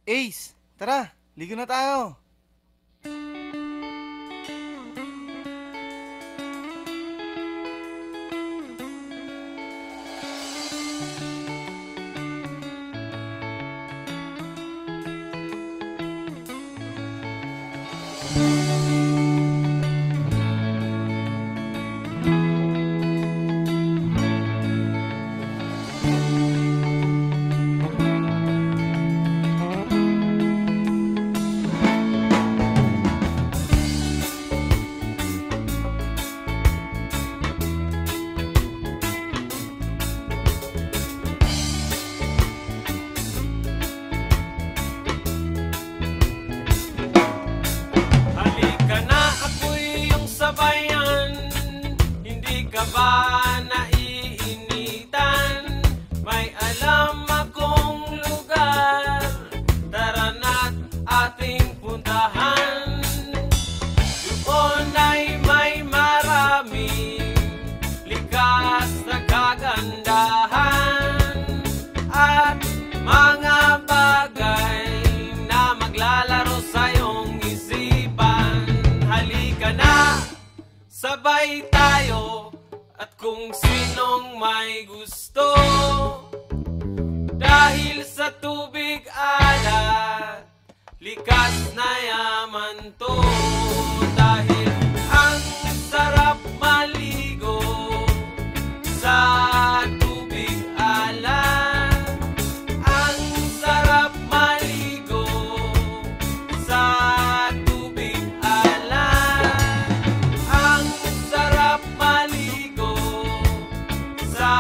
Ace, tara, ligo na tayo. Ba naiinitan? May alam akong lugar, tara na't ating puntahan. Doon ay may maraming likas na kagandahan at mga bagay na maglalaro sa iyong isipan. Halika na, sabay tayo. At kung sinong may gusto, dahil sa tubig alat, likas na yaman to. Dahil ang sarap maligo sa tubig alat, ang sarap maligo sa tubig alat, ang sarap maligo sa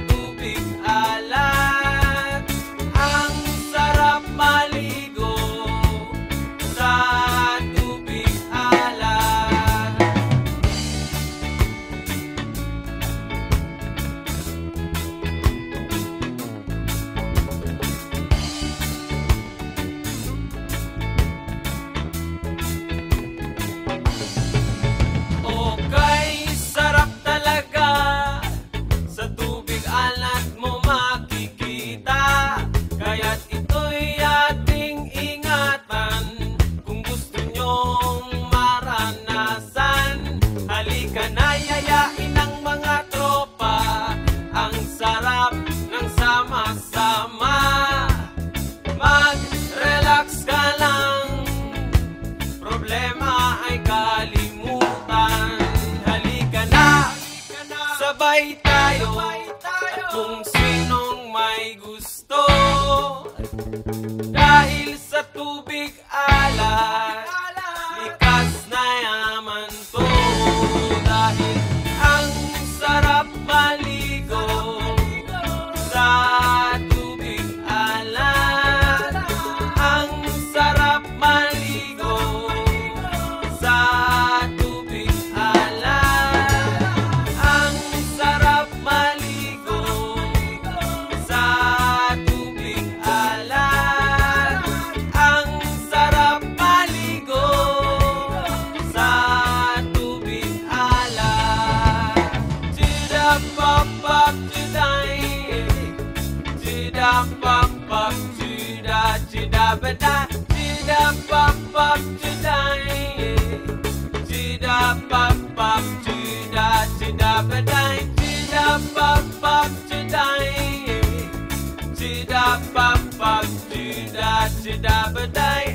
tubig alat, ang sarap maligo sa tubig alat. Okay, sarap talaga. Sa tubig alat mo makikita, kaya't ito'y ating ingatan. Kung gusto nyong maranasan, halika na, yayain ng mga tropa. Ang sarap ng sama-sama. Mag-relax ka lang, problema ay kalimutan. Halika na, sabay tayo. At kung sinong may gusto, dahil sa tubig alat, likas na yaman to. Dahil ang sarap maligo sa tubig alat, ang sarap maligo sa tubig alat, ang sarap maligo sa tubig alat, ang sarap maligo sa tubig alat. Chida-pop-pop, chiday, chida-pop-pop, chida-chida-bada, chida-pop-pop, chiday, chida-pop-pop, chida-chida-baday, chida-pop-pop, chiday, chida-pop-pop, chida-chida-baday.